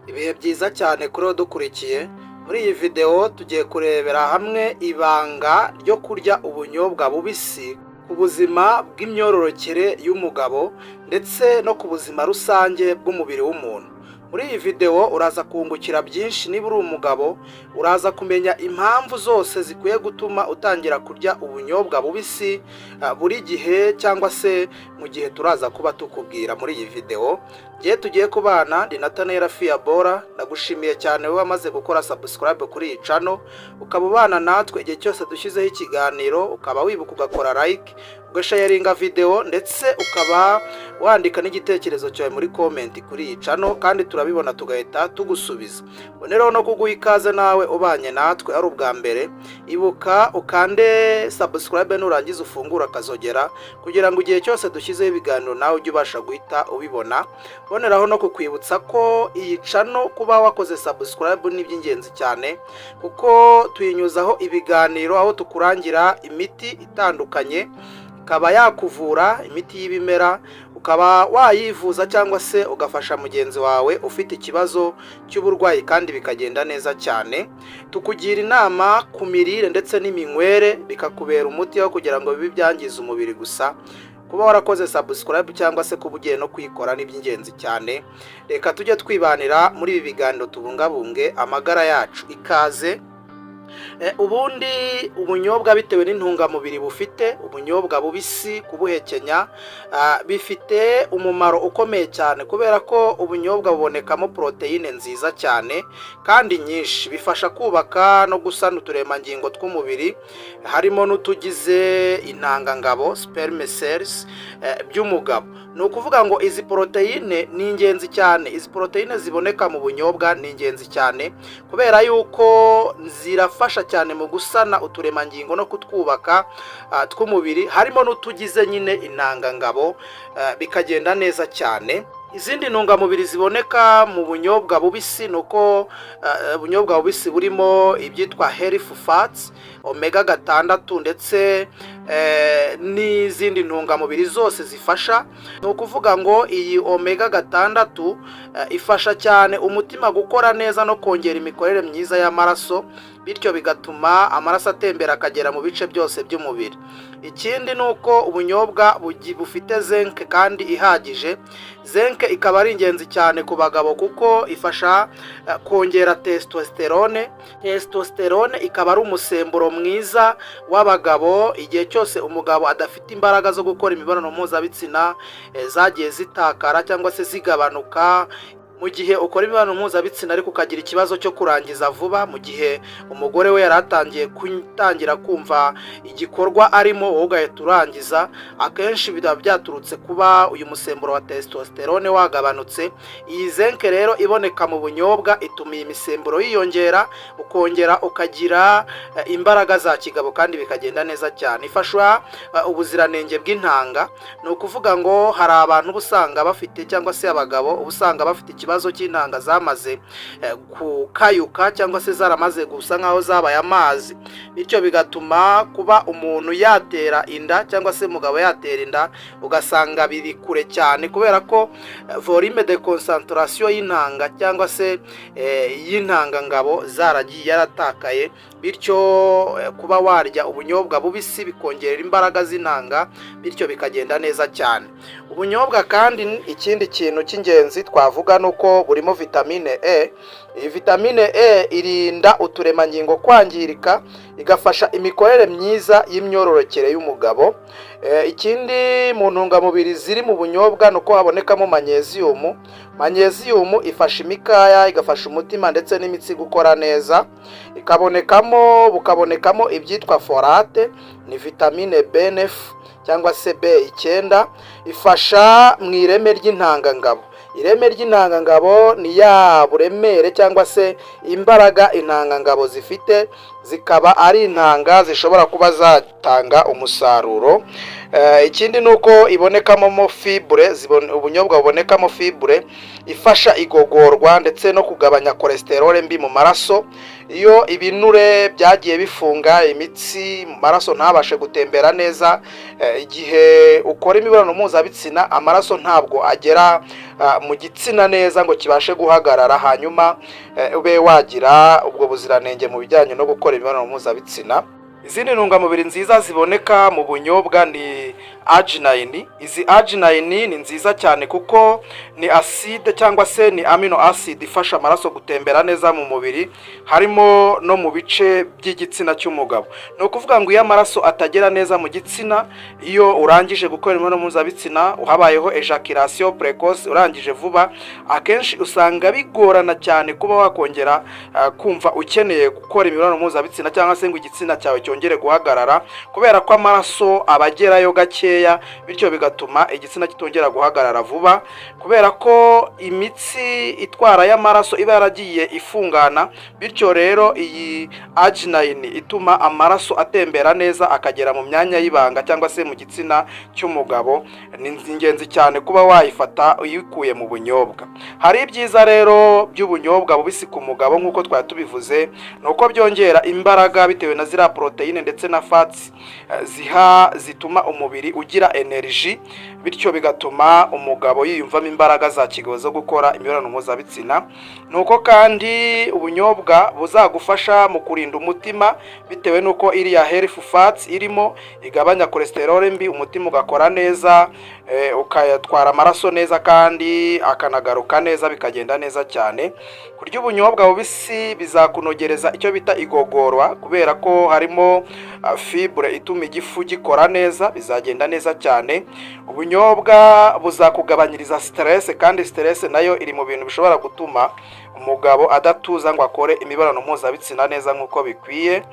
Ibihe byiza cyane kuri udukurikiye. Muri iyi video tugiye kurebera hamwe ibanga ryo kurya ubunyobwa bubisi ku buzima bw'imyororokere y'umugabo ndetse no ku buzima rusange bw'umubiri w'umuntu. Muri iyi video uraza kungukira byinshi. Niba uri umugabo uraza kumenya impamvu zose zikwiye gutuma utangira kurya ubunyobwa bubisi buri gihe cyangwa se mu gihe turaza kuba tukubwira muri iyi video. Giye tugiye kubana ndi Nathaniel Fiabora. Ndagushimiye cyane wowe wamaze gukora subscribe kuri iyi channel, ukaba ubana natwe igihe cyose dushyizeho ikiganiro, ukaba wibuka ugakora like, ugasharinga video ndetse ukaba wandika n'igitekerezo cyawe muri comment kuri iyi channel, kandi turabibona tugahita tugusubiza. Boneraho no kuguha ikaze nawe ubanye natwe ari ubwa mbere. Ibuka ukande subscribe nurangiza ufungura akazogera kugira ngo igihe cyose dushyizeho ibiganiro nawe ujye ubasha guhita ubibona. Boneraho no kukwibutsa ko iyi channel kuba wakoze subscribe ni by'ingenzi cyane, kuko tuyinyuzaho ibiganiro aho tukurangira imiti itandukanye ikaba yakuvura, imiti y'ibimera ukaba wayivuza cyangwa se ugafasha mugenzi wawe ufite ikibazo cy'uburwayi kandi bikagenda neza cyane. Tukugira inama ku mirire ndetse n'iminywere bikakubera umuti wo kugira ngo bibe byangiza umubiri gusa. Kuba warakoze subscribe cyangwa se kuba ugiye no kuyikora ni by'ingenzi cyane. Reka tujye twibanira muri ibi biganiro tubungabunge amagara yacu. Ikaze. Ubundi ubunyobwa bitewe n'intungamubiri bufite, ubunyobwa bubisi kubuhekenya bifite umumaro ukomeye cyane, kubera ko ubunyobwa bubonekamo proteine nziza cyane kandi nyinshi. Bifasha kubaka no gusana uturemangingo tw'umubiri, harimo n'utugize intangangabo sperm cells by'umugabo. Ni ukuvuga ngo izi proteine ni ingenzi cyane. Izi proteine ziboneka mu bunyobwa ni ingenzi cyane kubera yuko zirafasha cyane mu gusana uturemangingo no kutwubaka tw'umubiri, harimo n'utugize nyine intangangabo bikagenda neza cyane. Izindi ntungamubiri ziboneka mu bunyobwa bubisi nuko ubunyobwa bubisi burimo ibyitwa healthy fats, omega 6 ndetse n'izindi ntungamubiri zose zifasha. Ni ukuvuga ngo iyi omega 6 ifasha cyane umutima gukora neza no kongera imikorere myiza y'amaraso, bityo bigatuma amaraso atembera akagera mu bice byose by'umubiri. Ikindi nuko ubunyobwa bufite zinc kandi ihagije. Zinc ikaba ari ingenzi cyane ku bagabo kuko ifasha kongera testosterone. Testosterone ikaba ari umusemburo mwiza w'abagabo igihe cyose umugabo adafite imbaraga zo gukora imibonano mpuzabitsina zagiye zitakara cyangwa se zigabanuka. Mu gihe ukora imibonano mpuzabitsina ariko ukagira ikibazo cyo kurangiza vuba, mu gihe umugore we yaratangiye kutangira kumva igikorwa arimo wowe ugahita urangiza, akenshi biba byaturutse kuba uyu musemburo wa testosterone wagabanutse. Iyi zinc rero iboneka mu bunyobwa ituma iyi misemburo yiyongera, ukongera ukagira imbaraga za kigabo kandi bikagenda neza cyane. Ifasha ubuziranenge bw'intanga. Ni ukuvuga ngo hari abantu ubusanga bafite cyangwa se abagabo ubusanga bafite ikibazo cy'intanga zamaze kukayuka cyangwa se zaramaze gusa nkaho zabaye amazi, bityo bigatuma kuba umuntu yatera inda cyangwa se umugabo yatera inda ugasanga biri kure cyane, kubera ko volume de concentration y'intanga cyangwa se y'intangangabo zaragiye yaratakaye. Bityo kuba warya ubunyobwa bubisi bikongerera imbaraga z'intanga, bityo bikagenda neza cyane. Ubunyobwa kandi ikindi kintu cy'ingenzi twavuga nuko burimo vitamine E. Iyi vitamine E irinda uturemangingo kwangirika, igafasha imikorere myiza y'imyororokere y'umugabo. Ikindi mu ntungamubiri ziri mu bunyobwa nuko habonekamo magnesium. Magnesium ifasha imikaya, igafasha umutima ndetse n'imitsi gukora neza. Bukabonekamo ibyitwa folate, ni vitamine B9 cyangwa se B9, ifasha mu ireme ry'intangangabo. Ireme ry'intangangabo ni ya buremere cyangwa se imbaraga intangangabo zifite, zikaba ari intanga zishobora kuba zatanga umusaruro. Ikindi ni uko ibonekamo fibre, ubunyobwa bubonekamo fibre ifasha igogorwa ndetse no kugabanya cholesterol mbi mu maraso. Iyo ibinure byagiye bifunga imitsi mu maraso ntabashe gutembera neza, igihe ukora imibonano mpuzabitsina amaraso ntabwo agera mu gitsina neza ngo kibashe guhagarara, hanyuma ube wagira ubwo buziranenge mu bijyanye no gukora imibonano mpuzabitsina. Izindi ntungamubiri nziza ziboneka mu bunyobwa ni arginine. Izi arginine ni nziza cyane kuko ni acide cyangwa se ni amino acid ifasha amaraso gutembera neza mu mubiri, harimo no mu bice by'igitsina cy'umugabo. No kuvuga ngo iyo amaraso atagera neza mu gitsina, iyo urangije gukora imibonano mpuzabitsina uhabayeho ejaculation precoce, urangije vuba, akenshi usanga bigorana cyane kuba wakongera kumva ukeneye gukora imibonano mpuzabitsina cyangwa se ngo igitsina cyawe cyongere guhagarara, kubera ko amaraso abagerayo gakeya, bityo bigatuma igitsina kitongera guhagarara vuba, kubera ko imitsi itwara y'amaraso iba yaragiye ifungana. Bityo rero iyi arginine ituma amaraso atembera neza akagera mu myanya y'ibanga cyangwa se mu gitsina cy'umugabo. Ni ingenzi cyane kuba wayifata uyikuye mu bunyobwa. Hari ibyiza rero by'ubunyobwa bubisi ku mugabo nk'uko twari tubivuze, nuko byongera imbaraga bitewe na zira proteine ndetse na fats zituma umubiri ugira energy, bityo bigatuma umugabo yiyumvamo imbaraga za kigabo zo gukora imibonano mpuzabitsina. Nuko kandi ubunyobwa buzagufasha mu kurinda umutima bitewe nuko iriya health fats irimo igabanya cholesterol mbi, umutima ugakora neza, ukayatwara amaraso neza kandi akanagaruka neza, bikagenda neza cyane. Kurya ubunyobwa bubisi bizakunogereza icyo bita igogorwa, kubera ko harimo fibre ituma igifu gikora neza, bizagenda neza cyane. Ubunyobwa buzakugabanyiriza stress, kandi stress nayo iri mu bintu bishobora gutuma umugabo adatuza ngo akore imibonano mpuzabitsina neza nk'uko bikwiye.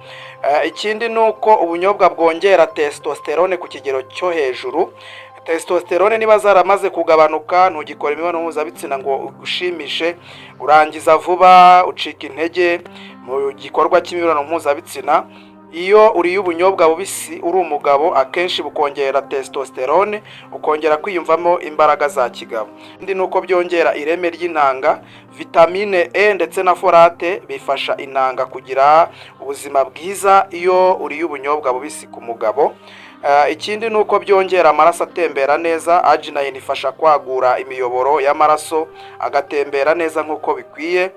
Ikindi nuko ubunyobwa bwongera testosterone ku kigero cyo hejuru. Testosterone niba zaramaze kugabanuka, ntugikora imibonano mpuzabitsina ngo ugushimishe, urangiza vuba, ucika intege mu gikorwa cy'imibonano mpuzabitsina. Iyo uriye ubunyobwa bubisi uri umugabo, akenshi bukongera testosterone, ukongera kwiyumvamo imbaraga za kigabo. Ndi nuko byongera ireme ry'intanga, vitamine E ndetse na folate bifasha intanga kugira ubuzima bwiza iyo uriye ubunyobwa bubisi ku mugabo. Ikindi nuko byongera amaraso atembera neza. Arginine ifasha kwagura imiyoboro y'amaraso agatembera neza nk'uko bikwiye.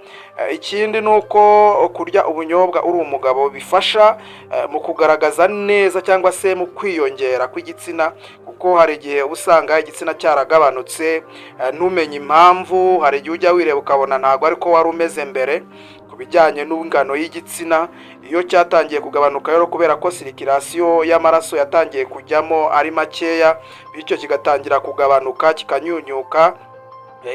Ikindi nuko kurya ubunyobwa uri umugabo bifasha mu kugaragaza neza cyangwa se mu kwiyongera kw'igitsina, kuko hari igihe usanga igitsina cyaragabanutse ntumenye impamvu. Hari igihe ujya wireba ukabona ntabwo ariko wari umeze mbere ku bijyanye n'ingano y'igitsina. Iyo cyatangiye kugabanuka rero kubera ko circulation y'amaraso yatangiye kujyamo ari makeya, bityo kigatangira kugabanuka kikanyunyuka.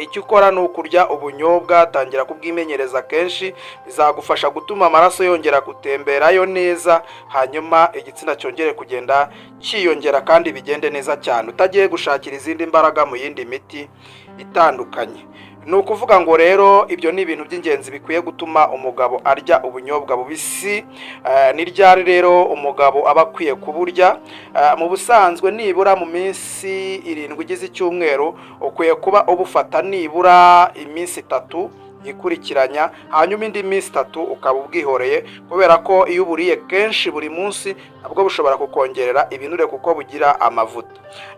Icyo ukora ni ukurya ubunyobwa, tangira kubwimenyereza kenshi, bizagufasha gutuma amaraso yongera gutemberayo neza, hanyuma igitsina cyongere kugenda cyiyongera kandi bigende neza cyane, utagiye gushakira izindi mbaraga mu yindi miti itandukanye. Ni ukuvuga ngo rero ibyo ni ibintu by'ingenzi bikwiye gutuma umugabo arya ubunyobwa bubisi. Ni ryari rero umugabo aba akwiye kuburya? Mu busanzwe nibura mu minsi 7 igize icyumweru ukwiye kuba ubufata nibura iminsi 3 yikurikiranya, hanyuma indi minsi 3 ukaba ubwihoreye, kubera ko iyo uburiye kenshi buri munsi nabwo bushobora kukongerera ibinure kuko bugira amavuta.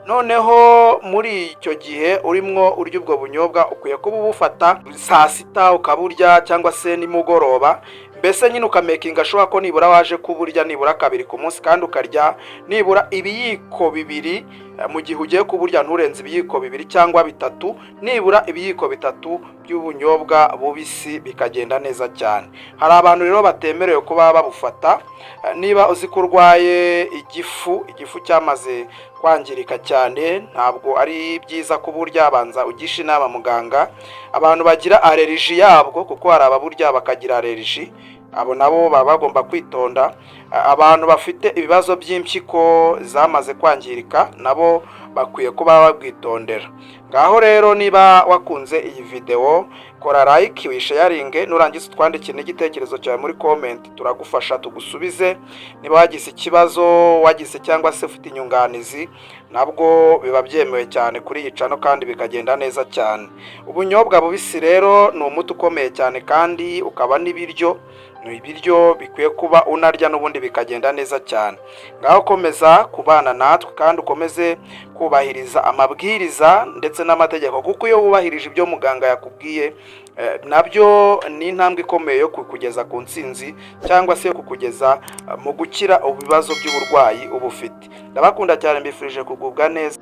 Noneho muri icyo gihe urimwo urya ubwo bunyobwa ukwiye kuba ubufata saa sita ukaburya, cyangwa se nimugoroba. Mbese nyine ukamekinga ashobora ko nibura waje kuburya nibura 2 ku munsi, kandi ukarya nibura ibiyiko 2 mu gihe ugiye kuburya, nturenze ibiyiko 2 cyangwa 3, nibura ibiyiko 3 by'ubunyobwa bubisi, bikagenda neza cyane. Hari abantu rero batemerewe kuba babufata. Niba uzi ko urwaye igifu cyamaze kwangirika cyane, ntabwo ari byiza kuburya, abanza ugisha inama muganga. Abantu bagira allergie yabwo, kuko hari ababurya bakagira allergie, abo nabo baba bagomba kwitonda. Abantu bafite ibibazo by'impyiko zamaze kwangirika nabo bakwiye kuba babwitondera. Ngaho rero niba wakunze iyi video, kora like, wisharinge, nurangiza utwandikire n'igitekerezo cyawe muri comment, turagufasha tugusubize. Niba wagize ikibazo, wagize cyangwa se ufite inyunganizi, nabwo biba byemewe cyane kuri iyi channel kandi bikagenda neza cyane. Ubunyobwa bubisi rero ni umuti ukomeye cyane kandi ukaba n'ibiryo, ni ibiryo bikwiye kuba unarya n'ubundi bikagenda neza cyane. Ngaho komeza kubana natwe kandi ukomeze kubahiriza amabwiriza ndetse n'amategeko, kuko iyo wubahirije ibyo muganga yakubwiye nabyo ni intambwe ikomeye yo kukugeza ku ntsinzi cyangwa se kukugeza mu gukira ibibazo by'uburwayi uba ufite. Ndabakunda cyane, mbifurije kugubwa neza.